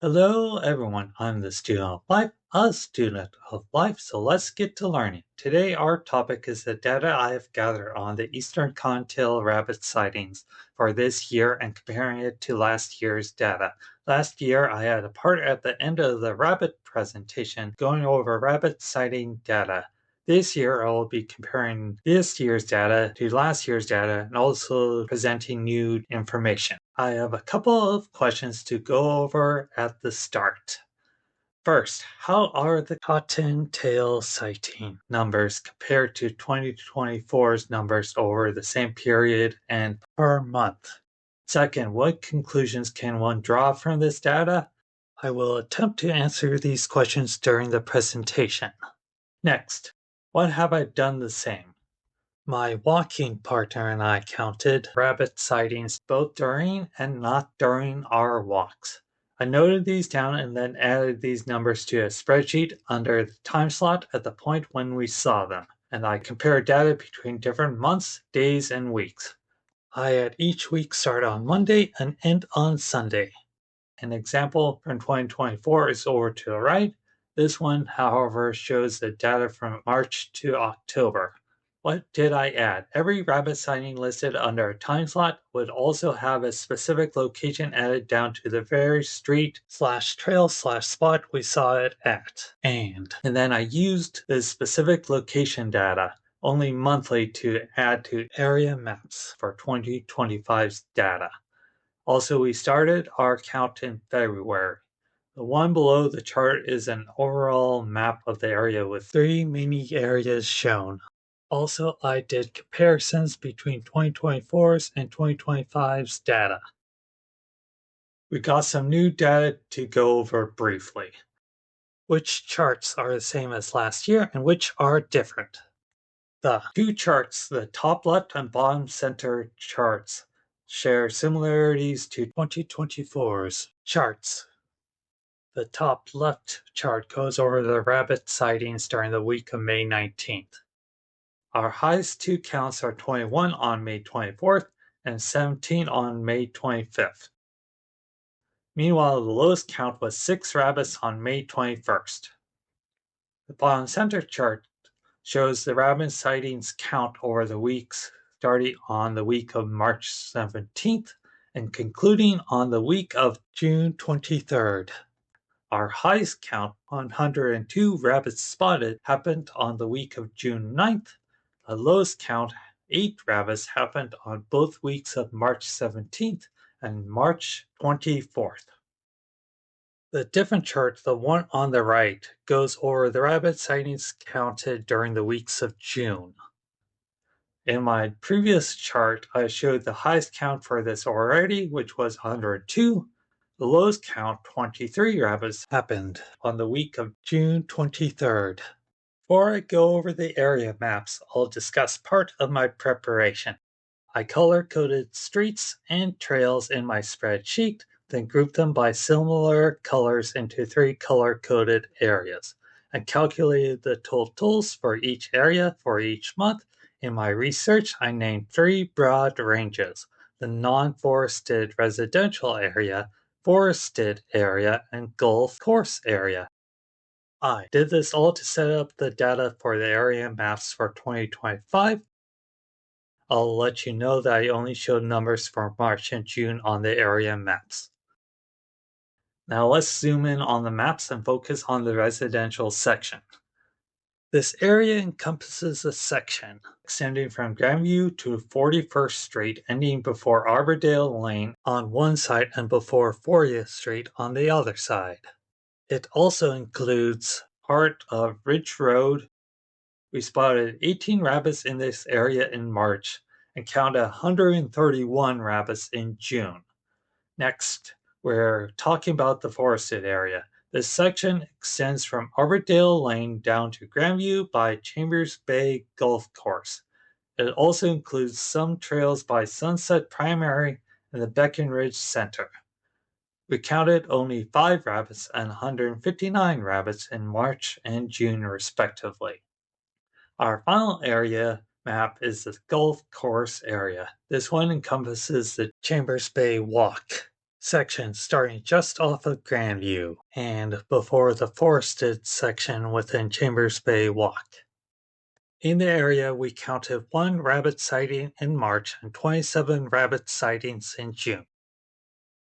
Hello everyone, I'm the student of life, a student of life, so let's get to learning. Today our topic is the data I have gathered on the eastern cottontail rabbit sightings for this year and comparing it to last year's data. Last year I had a part at the end of the rabbit presentation going over rabbit sighting data. This year I will be comparing this year's data to last year's data and also presenting new information. I have a couple of questions to go over at the start. First, how are the cottontail sighting numbers compared to 2024's numbers over the same period and per month? Second, what conclusions can one draw from this data? I will attempt to answer these questions during the presentation. Next, what have I done the same? My walking partner and I counted rabbit sightings both during and not during our walks. I noted these down and then added these numbers to a spreadsheet under the time slot at the point when we saw them, and I compared data between different months, days, and weeks. I had each week start on Monday and end on Sunday. An example from 2024 is over to the right. This one, however, shows the data from March to October. What did I add? Every rabbit sighting listed under a time slot would also have a specific location added down to the very street/trail/spot we saw it at. And then I used this specific location data only monthly to add to area maps for 2025's data. Also, we started our count in February. The one below the chart is an overall map of the area with 3 mini areas shown. Also, I did comparisons between 2024's and 2025's data. We got some new data to go over briefly. Which charts are the same as last year and which are different? The two charts, the top left and bottom center charts, share similarities to 2024's charts. The top left chart goes over the rabbit sightings during the week of May 19th. Our highest two counts are 21 on May 24th and 17 on May 25th. Meanwhile, the lowest count was 6 rabbits on May 21st. The bottom center chart shows the rabbit sightings count over the weeks starting on the week of March 17th and concluding on the week of June 23rd. Our highest count, 102 rabbits spotted, happened on the week of June 9th. The lowest count, 8 rabbits, happened on both weeks of March 17th and March 24th. The different chart, the one on the right, goes over the rabbit sightings counted during the weeks of June. In my previous chart, I showed the highest count for this already, which was 102. The lowest count, 23 rabbits, happened on the week of June 23rd. Before I go over the area maps, I'll discuss part of my preparation. I color-coded streets and trails in my spreadsheet, then grouped them by similar colors into 3 color-coded areas. I calculated the totals for each area for each month. In my research, I named 3 broad ranges: the non-forested residential area, forested area, and golf course area. I did this all to set up the data for the area maps for 2025. I'll let you know that I only showed numbers for March and June on the area maps. Now let's zoom in on the maps and focus on the residential section. This area encompasses a section extending from Grandview to 41st Street, ending before Arbordale Lane on one side and before 40th Street on the other side. It also includes part of Ridge Road. We spotted 18 rabbits in this area in March and counted 131 rabbits in June. Next, we're talking about the forested area. This section extends from Arbordale Lane down to Grandview by Chambers Bay Golf Course. It also includes some trails by Sunset Primary and the Breckenridge Center. We counted only 5 rabbits and 159 rabbits in March and June respectively. Our final area map is the golf course area. This one encompasses the Chambers Bay Walk. section starting just off of Grandview and before the forested section within Chambers Bay Walk. In the area, we counted 1 rabbit sighting in March and 27 rabbit sightings in June.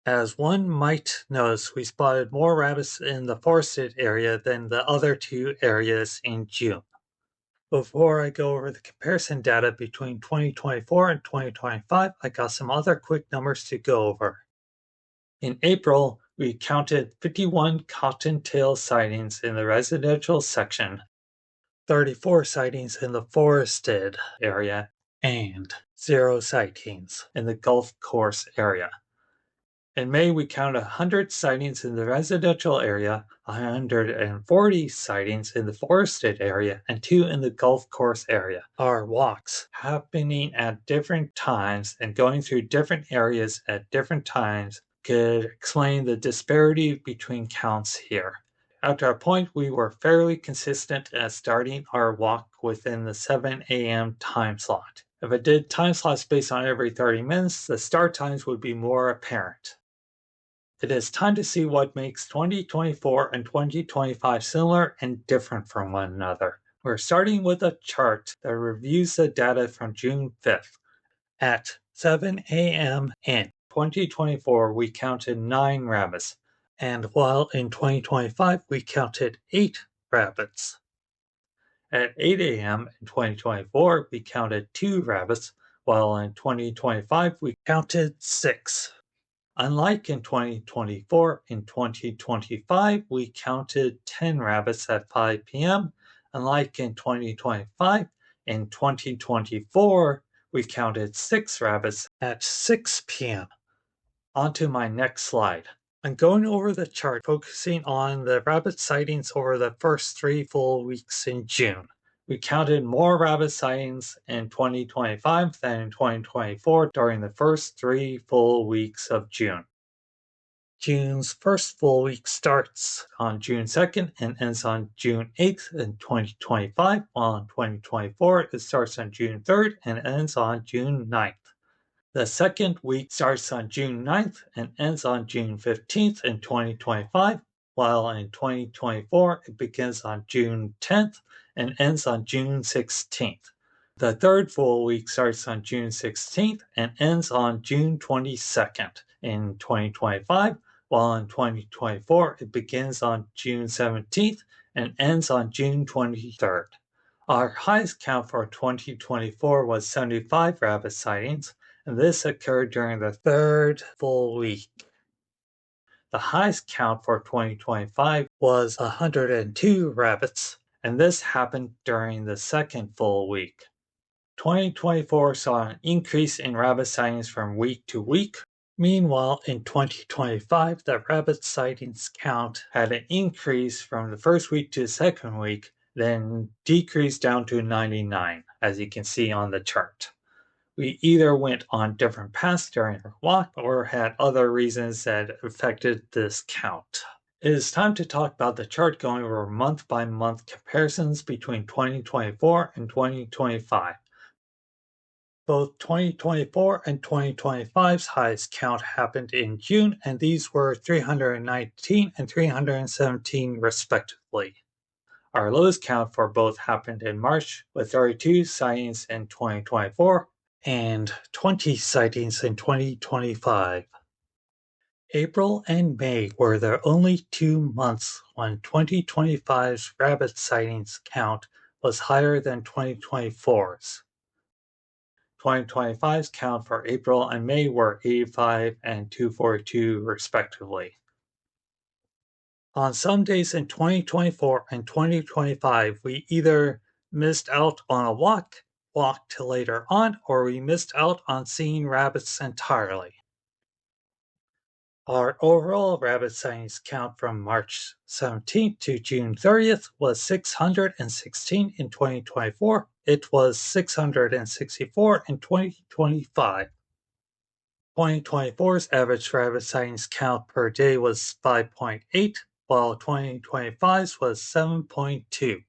As one might notice, we spotted more rabbits in the forested area than the other 2 areas in June. Before I go over the comparison data between 2024 and 2025, I got some other quick numbers to go over. In April, we counted 51 cottontail sightings in the residential section, 34 sightings in the forested area, and 0 sightings in the golf course area. In May, we counted 100 sightings in the residential area, 140 sightings in the forested area, and 2 in the golf course area. Our walks happening at different times and going through different areas at different times could explain the disparity between counts here. After a point, we were fairly consistent at starting our walk within the 7 a.m. time slot. If I did time slots based on every 30 minutes, the start times would be more apparent. It is time to see what makes 2024 and 2025 similar and different from one another. We're starting with a chart that reviews the data from June 5th. At 7 a.m. in 2024, we counted 9 rabbits, and while in 2025 we counted 8 rabbits. At 8 a.m. in 2024, we counted 2 rabbits, while in 2025 we counted 6. Unlike in 2024, in 2025 we counted 10 rabbits at 5 p.m. Unlike in 2025, in 2024 we counted 6 rabbits at 6 p.m. On to my next slide. I'm going over the chart focusing on the rabbit sightings over the first 3 full weeks in June. We counted more rabbit sightings in 2025 than in 2024 during the first 3 full weeks of June. June's first full week starts on June 2nd and ends on June 8th in 2025, while in 2024 it starts on June 3rd and ends on June 9th. The second week starts on June 9th and ends on June 15th in 2025, while in 2024 it begins on June 10th and ends on June 16th. The third full week starts on June 16th and ends on June 22nd in 2025, while in 2024 it begins on June 17th and ends on June 23rd. Our highest count for 2024 was 75 rabbit sightings, and this occurred during the third full week. The highest count for 2025 was 102 rabbits, and this happened during the second full week. 2024 saw an increase in rabbit sightings from week to week. Meanwhile, in 2025, the rabbit sightings count had an increase from the first week to the second week, then decreased down to 99, as you can see on the chart. We either went on different paths during our walk or had other reasons that affected this count. It is time to talk about the chart going over month-by-month comparisons between 2024 and 2025. Both 2024 and 2025's highest count happened in June, and these were 319 and 317 respectively. Our lowest count for both happened in March, with 32 sightings in 2024 and 20 sightings in 2025. April and May were the only 2 months when 2025's rabbit sightings count was higher than 2024's. 2025's count for April and May were 85 and 242 respectively. On some days in 2024 and 2025, we either missed out on a walk, walked till later on, or we missed out on seeing rabbits entirely. Our overall rabbit sightings count from March 17th to June 30th was 616 in 2024. It was 664 in 2025. 2024's average rabbit sightings count per day was 5.8, while 2025's was 7.2.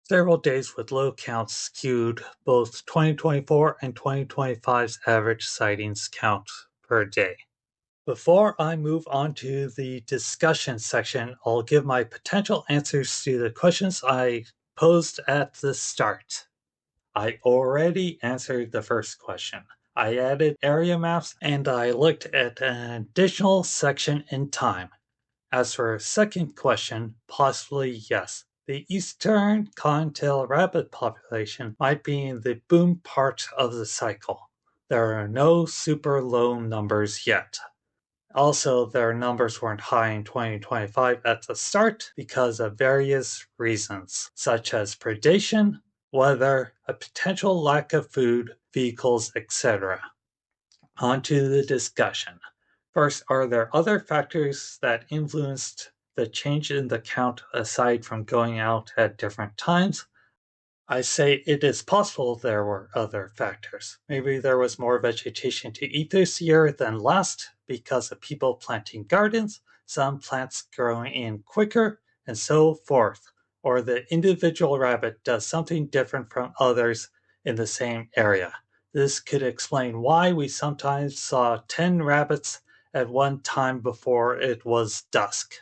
Several days with low counts skewed both 2024 and 2025's average sightings count per day. Before I move on to the discussion section, I'll give my potential answers to the questions I posed at the start. I already answered the first question. I added area maps and I looked at an additional section in time. As for a second question, possibly yes. The eastern cottontail rabbit population might be in the boom part of the cycle. There are no super low numbers yet. Also, their numbers weren't high in 2025 at the start because of various reasons, such as predation, weather, a potential lack of food, vehicles, etc. On to the discussion. First, are there other factors that influenced the change in the count aside from going out at different times? I say it is possible there were other factors. Maybe there was more vegetation to eat this year than last because of people planting gardens, some plants growing in quicker, and so forth. Or the individual rabbit does something different from others in the same area. This could explain why we sometimes saw 10 rabbits at one time before it was dusk.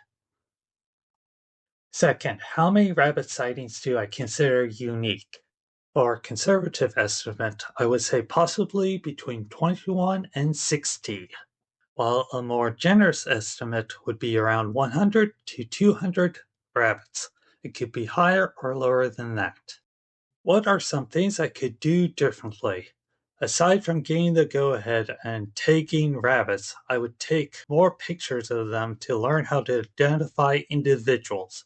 Second, how many rabbit sightings do I consider unique? For a conservative estimate, I would say possibly between 21 and 60, while a more generous estimate would be around 100 to 200 rabbits. It could be higher or lower than that. What are some things I could do differently? Aside from getting the go-ahead and tagging rabbits, I would take more pictures of them to learn how to identify individuals.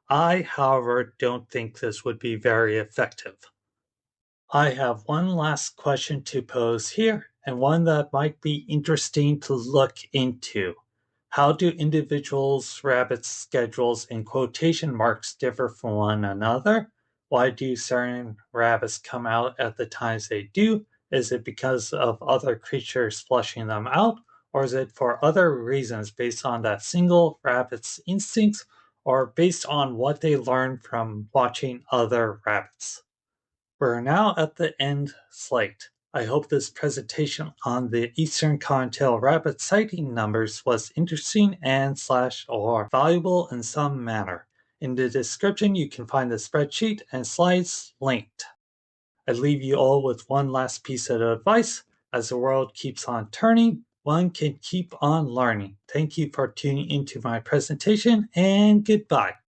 I, however, don't think this would be very effective. I have one last question to pose here, and one that might be interesting to look into. How do individuals' rabbit schedules in quotation marks differ from one another? Why do certain rabbits come out at the times they do? Is it because of other creatures flushing them out? Or is it for other reasons based on that single rabbit's instincts or based on what they learned from watching other rabbits? We're now at the end slate. I hope this presentation on the Eastern Cottontail rabbit sighting numbers was interesting and or valuable in some manner. In the description, you can find the spreadsheet and slides linked. I leave you all with one last piece of advice. As the world keeps on turning, one can keep on learning. Thank you for tuning into my presentation, and goodbye.